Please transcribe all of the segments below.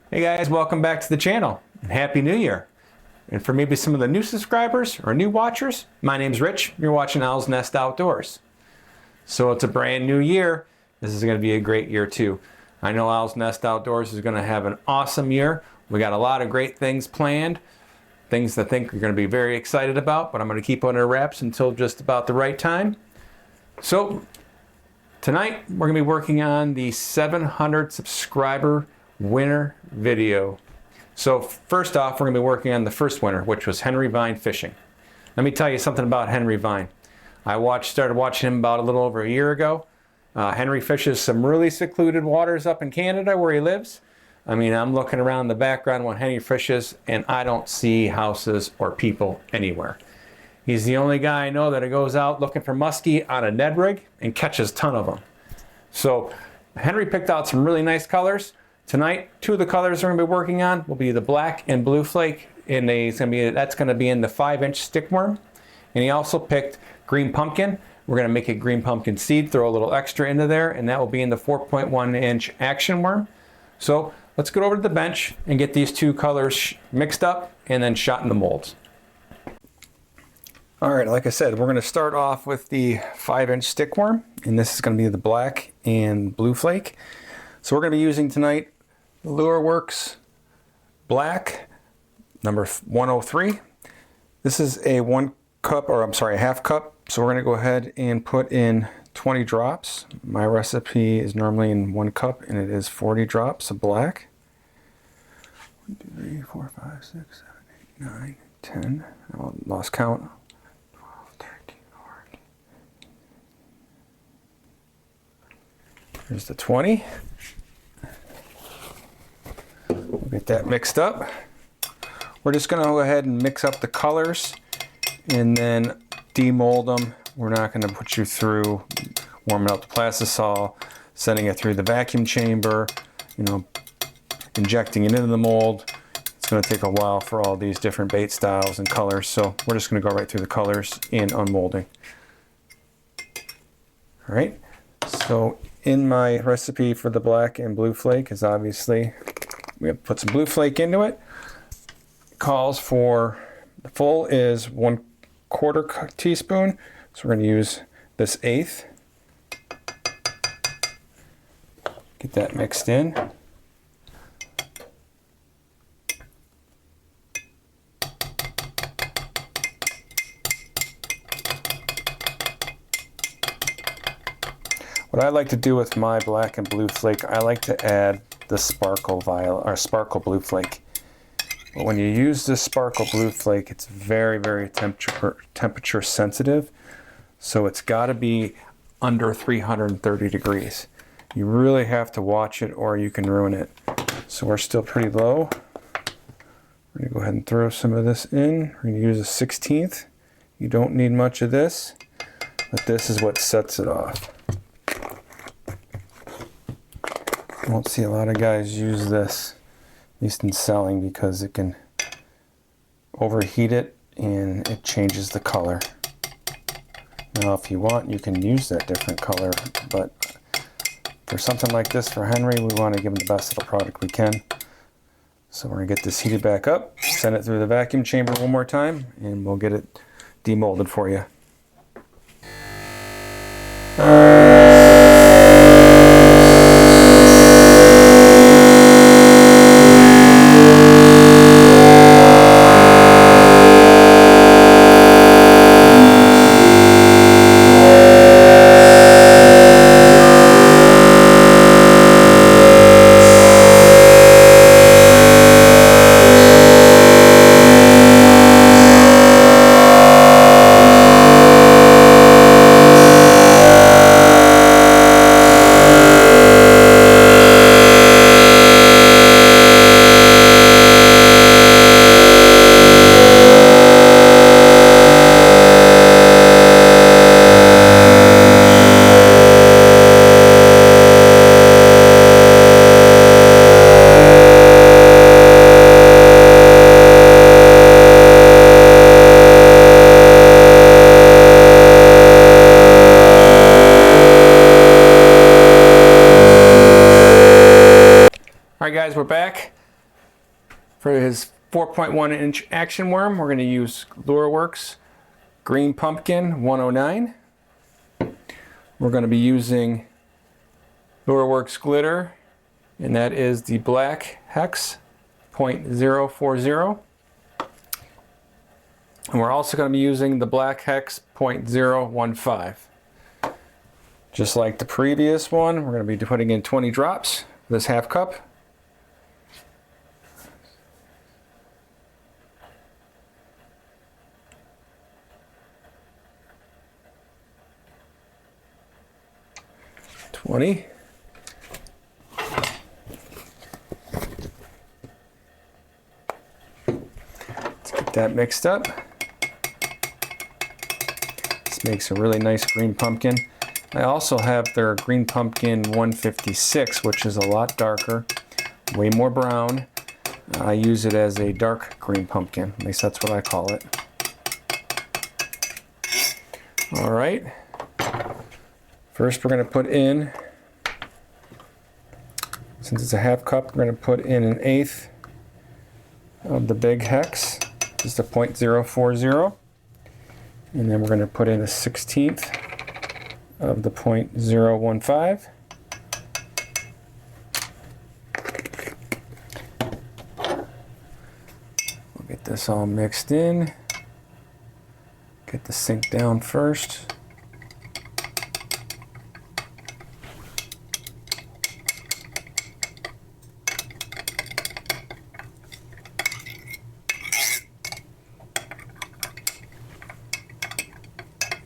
Hey guys, welcome back to the channel and Happy New Year. And for maybe some of the new subscribers or new watchers, my name's Rich. You're watching Owl's Nest Outdoors. So it's a brand new year. This is going to be a great year too. I know Owl's Nest Outdoors is going to have an awesome year. We got a lot of great things planned, things I think you're going to be very excited about, but I'm going to keep under wraps until just about the right time. So tonight we're going to be working on the 700 subscriber winner video. So first off, we're going to be working on the first winner, which was Henri-Vine Fishing. Let me tell you something about Henri-Vine. I started watching him about a little over a year ago. Henry fishes some really secluded waters up in Canada where he lives. I mean, I'm looking around the background when Henry fishes and I don't see houses or people anywhere. He's the only guy I know that goes out looking for muskie on a Ned rig and catches a ton of them. So Henry picked out some really nice colors. Tonight, two of the colors we're going to be working on will be the black and blue flake, and that's going to be in the 5-inch stickworm. And he also picked green pumpkin. We're going to make a green pumpkin seed, throw a little extra into there, and that will be in the 4.1-inch action worm. So let's go over to the bench and get these two colors mixed up and then shot in the molds. All right, like I said, we're going to start off with the 5-inch stickworm, and this is going to be the black and blue flake. So we're going to be using tonight Lure Works Black, number 103. This is a a half cup. So we're going to go ahead and put in 20 drops. My recipe is normally in 1 cup, and it is 40 drops of black. 1, 2, 3, 4, 5, 6, 7, 8, 9, 10. I lost count. 12, 13, 14. Here's the 20. We'll get that mixed up. We're just going to go ahead and mix up the colors and then demold them. We're not going to put you through warming up the plastisol, sending it through the vacuum chamber, injecting it into the mold. It's going to take a while for all these different bait styles and colors, so we're just going to go right through the colors and unmolding. All right, so in my recipe for the black and blue flake is obviously we have to put some blue flake into it. It calls for, the full is 1/4 teaspoon, so we're going to use this 1/8. Get that mixed in. What I like to do with my black and blue flake, I like to add the sparkle blue flake. But when you use this sparkle blue flake, it's very, very temperature sensitive. So it's got to be under 330 degrees. You really have to watch it or you can ruin it. So we're still pretty low. We're going to go ahead and throw some of this in. We're going to use a 1/16. You don't need much of this, but this is what sets it off. I won't see a lot of guys use this, at least in selling, because it can overheat it and it changes the color. Now if you want, you can use that different color, but for something like this for Henry, we want to give him the best little product we can. So we're going to get this heated back up, send it through the vacuum chamber one more time, and we'll get it demolded for you. Alright guys, we're back. For his 4.1-inch action worm, we're going to use LureWorks Green Pumpkin 109. We're going to be using LureWorks Glitter, and that is the Black Hex 0.040. And we're also going to be using the Black Hex 0.015. Just like the previous one, we're going to be putting in 20 drops, this half cup. Let's get that mixed up. This makes a really nice green pumpkin. I also have their Green Pumpkin 156, which is a lot darker, way more brown. I use it as a dark green pumpkin. At least that's what I call it. All right. First, we're going to put in, since it's a half cup, we're going to put in 1/8 of the big hex, just a 0.040. And then we're going to put in 1/16 of the 0.015. We'll get this all mixed in. Get the sink down first.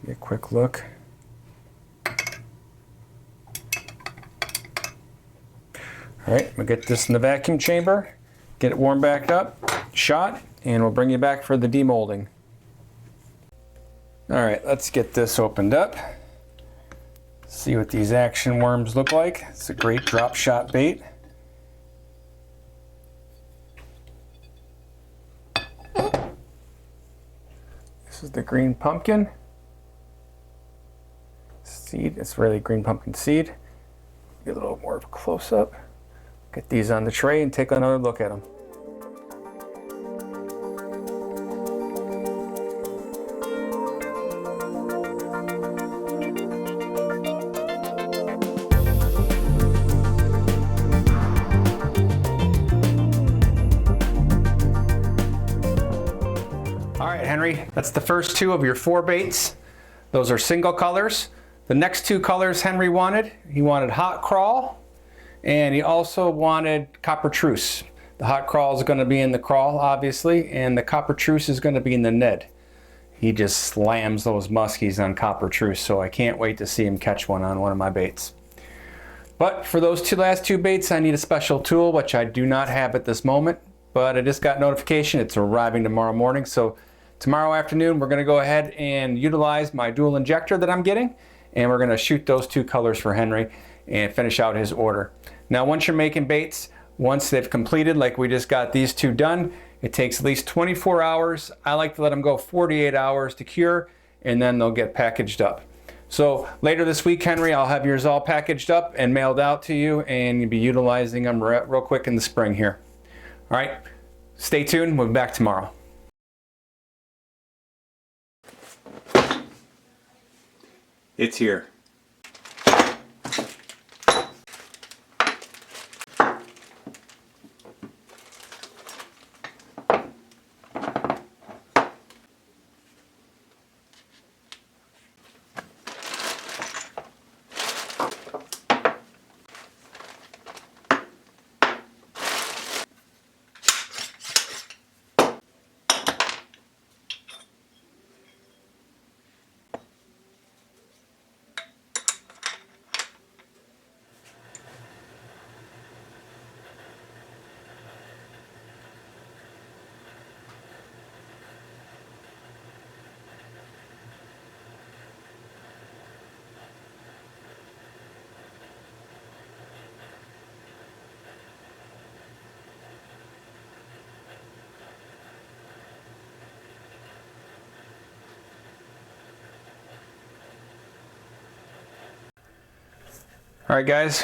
Get a quick look. All right, we'll get this in the vacuum chamber, get it warm back up, shot, and we'll bring you back for the demolding. All right, let's get this opened up. See what these action worms look like. It's a great drop shot bait. This is the green pumpkin seed. It's really green pumpkin seed. Get a little more close up. Get these on the tray and take another look at them. All right, Henry, that's the first 2 of your 4 baits. Those are single colors. The next 2 colors Henry wanted, he wanted hot crawl, and he also wanted copper truce. The hot crawl is going to be in the crawl, obviously, and the copper truce is going to be in the Ned. He just slams those muskies on copper truce, so I can't wait to see him catch one on one of my baits. But for those last two baits, I need a special tool, which I do not have at this moment, but I just got notification it's arriving tomorrow morning. So tomorrow afternoon, we're going to go ahead and utilize my dual injector that I'm getting, and we're going to shoot those 2 colors for Henry and finish out his order. Now, once you're making baits, once they've completed, like we just got these 2 done, it takes at least 24 hours. I like to let them go 48 hours to cure, and then they'll get packaged up. So later this week, Henry, I'll have yours all packaged up and mailed out to you, and you'll be utilizing them real quick in the spring here. All right, stay tuned. We'll be back tomorrow. It's here. All right, guys,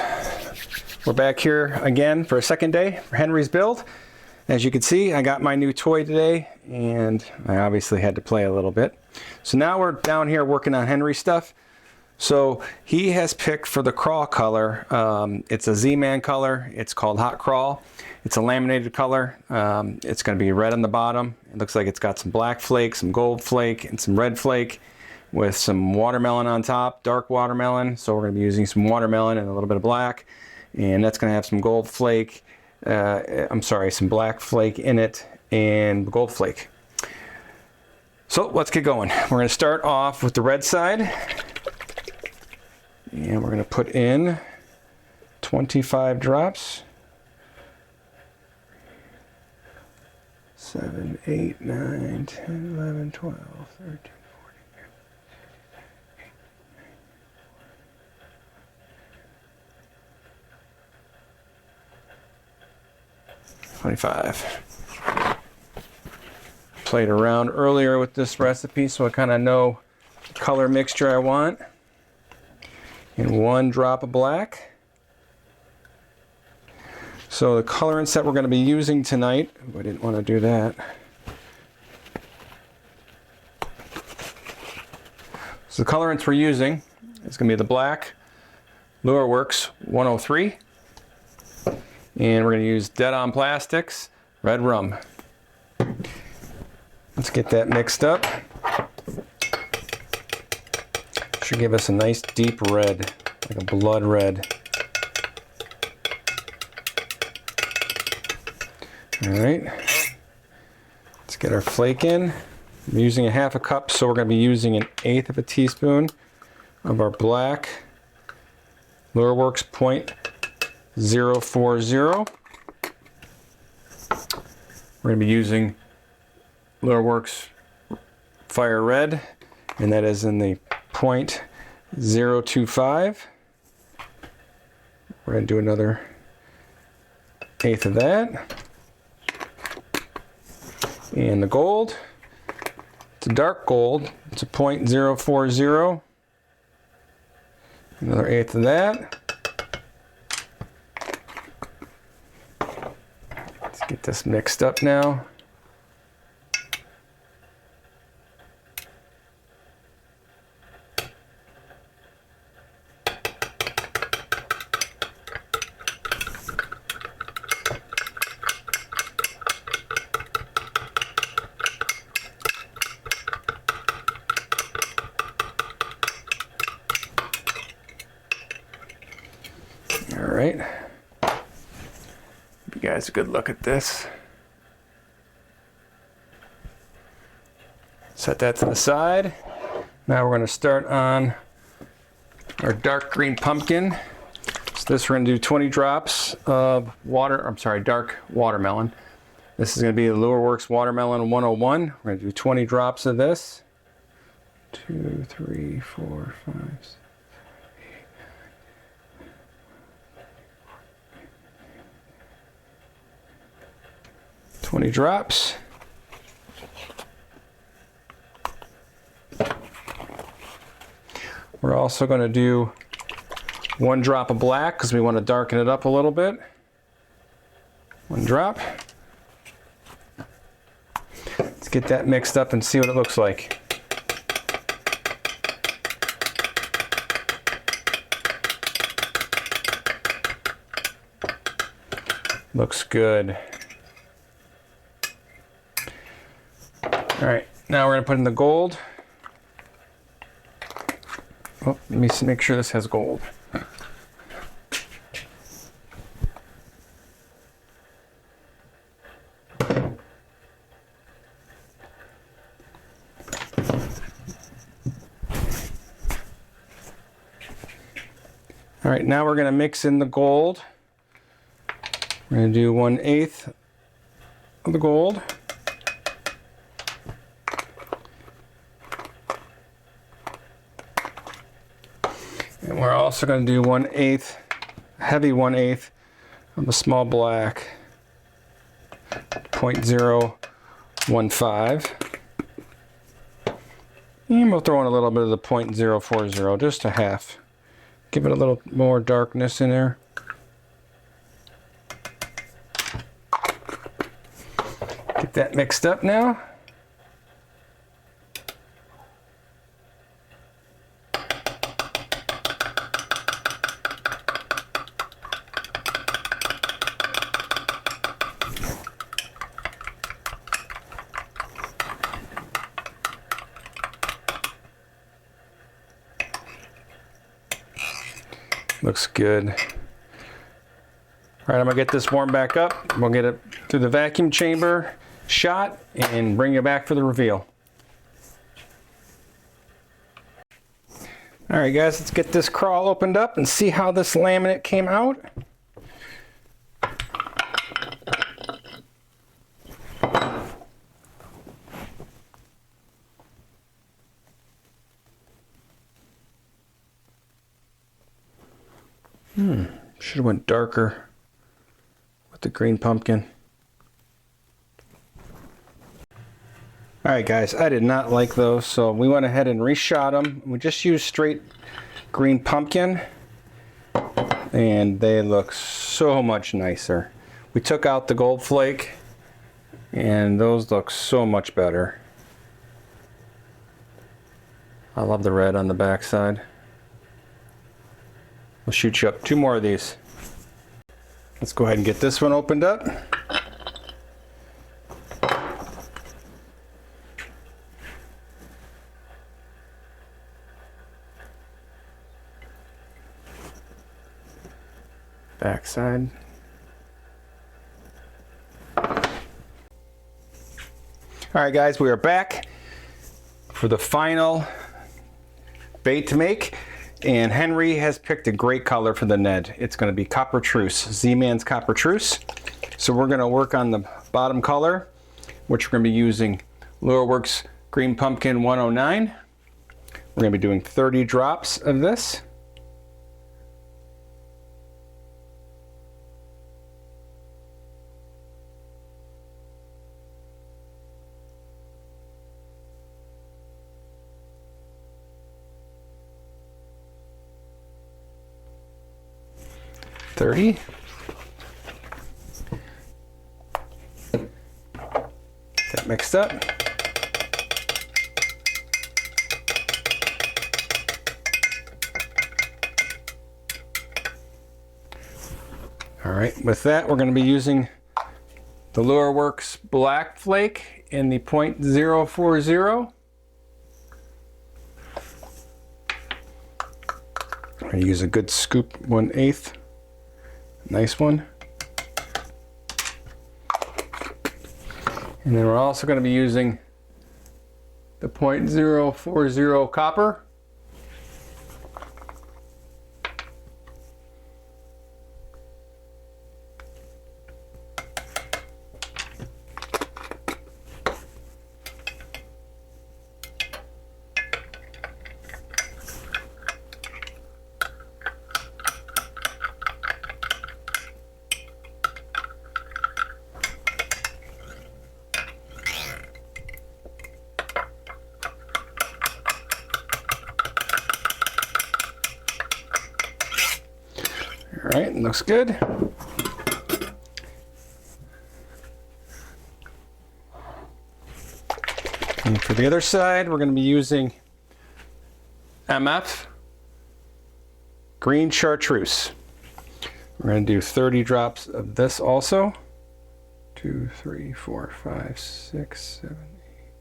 we're back here again for a second day for Henry's build. as you can see, I got my new toy today, and I obviously had to play a little bit. So now we're down here working on Henry stuff. So he has picked for the crawl color, it's a Z-Man color, it's called Hot Crawl. It's a laminated color, it's going to be red on the bottom. It looks like it's got some black flake, some gold flake, and some red flake with some watermelon on top, dark watermelon. So we're going to be using some watermelon and a little bit of black, and that's going to have some gold flake, some black flake in it and gold flake. So let's get going. We're going to start off with the red side. And we're going to put in 25 drops. 7, 8, 9, 10, 11, 12, 13, 14, 25. Played around earlier with this recipe so I kind of know the color mixture I want. And 1 drop of black. So the colorants that we're going to be using tonight, I didn't want to do that. So the colorants we're using is going to be the black Lure Works 103. And we're going to use Dead On Plastics Red Rum. Let's get that mixed up. Should give us a nice deep red, like a blood red. All right, let's get our flake in. I'm using a 1/2 cup, so we're going to be using 1/8 of a teaspoon of our black Lure Works .040. We're going to be using Lure Works Fire Red, and that is in the .025. We're going to do another 1/8 of that. And the gold, it's a dark gold, it's a .040. Another 1/8 of that. Let's get this mixed up now. All right, give you guys a good look at this. Set that to the side. Now we're going to start on our dark green pumpkin. So this we're going to do 20 drops of dark watermelon. This is going to be the Lure Works Watermelon 101. We're going to do 20 drops of this. 2, 3, 4, 5, 6. 20 drops. We're also going to do 1 drop of black because we want to darken it up a little bit. 1 drop. Let's get that mixed up and see what it looks like. Looks good. All right, now we're going to put in the gold. Oh, let me make sure this has gold. All right, now we're going to mix in the gold. We're going to do 1/8 of the gold. And we're also going to do 1/8, heavy 1/8 of the small black, .015. And we'll throw in a little bit of the .040, just a half. Give it a little more darkness in there. Get that mixed up now. Looks good. All right, I'm gonna get this warmed back up. We'll get it through the vacuum chamber, shot, and bring it back for the reveal. All right, guys, let's get this crawl opened up and see how this laminate came out. Should have went darker with the green pumpkin. All right, guys, I did not like those, so we went ahead and reshot them. We just used straight green pumpkin, and they look so much nicer. We took out the gold flake, and those look so much better. I love the red on the back side. We'll shoot you up 2 more of these. Let's go ahead and get this one opened up. Back side. All right, guys, we are back for the final bait to make. And Henry has picked a great color for the Ned. It's going to be Copper Truce, Z-Man's Copper Truce. So we're going to work on the bottom color, which we're going to be using Lureworks Green Pumpkin 109. We're going to be doing 30 drops of this. Get that mixed up. All right, with that, we're going to be using the Lureworks Black Flake in the .040. I use a good scoop 1/8. Nice one. And then we're also going to be using the .040 copper. All right, looks good. And for the other side, we're going to be using MF Green Chartreuse. We're going to do 30 drops of this also. 2, 3, 4, 5, 6, 7, 8,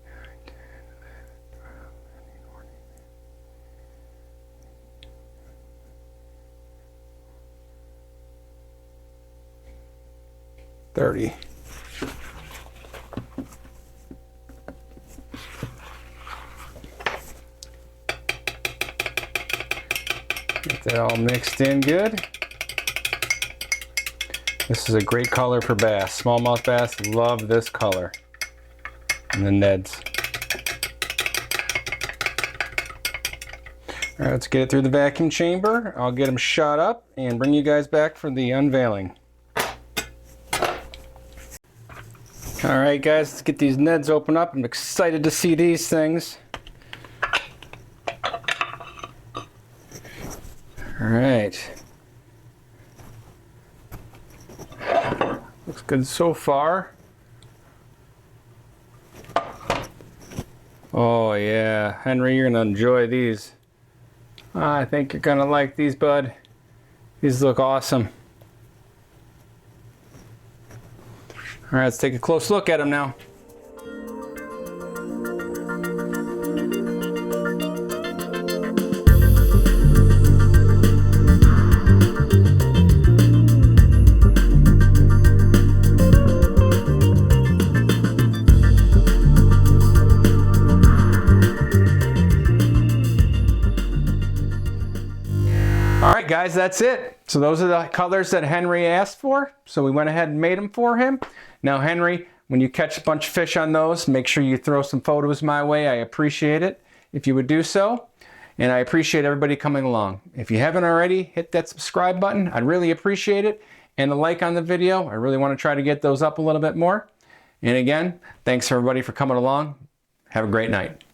9, 10, 11, 12, 13, 14, 30. Get that all mixed in good. This is a great color for bass. Smallmouth bass love this color. And the Neds. All right, let's get it through the vacuum chamber. I'll get them shot up and bring you guys back for the unveiling. All right, guys, let's get these Neds open up. I'm excited to see these things. All right. Looks good so far. Oh yeah, Henry, you're gonna enjoy these. I think you're gonna like these, bud. These look awesome. All right, let's take a close look at them now. All right, guys, that's it. So those are the colors that Henry asked for. So we went ahead and made them for him. Now, Henry, when you catch a bunch of fish on those, make sure you throw some photos my way. I appreciate it if you would do so. And I appreciate everybody coming along. If you haven't already, hit that subscribe button. I'd really appreciate it. And a like on the video. I really want to try to get those up a little bit more. And again, thanks everybody for coming along. Have a great night.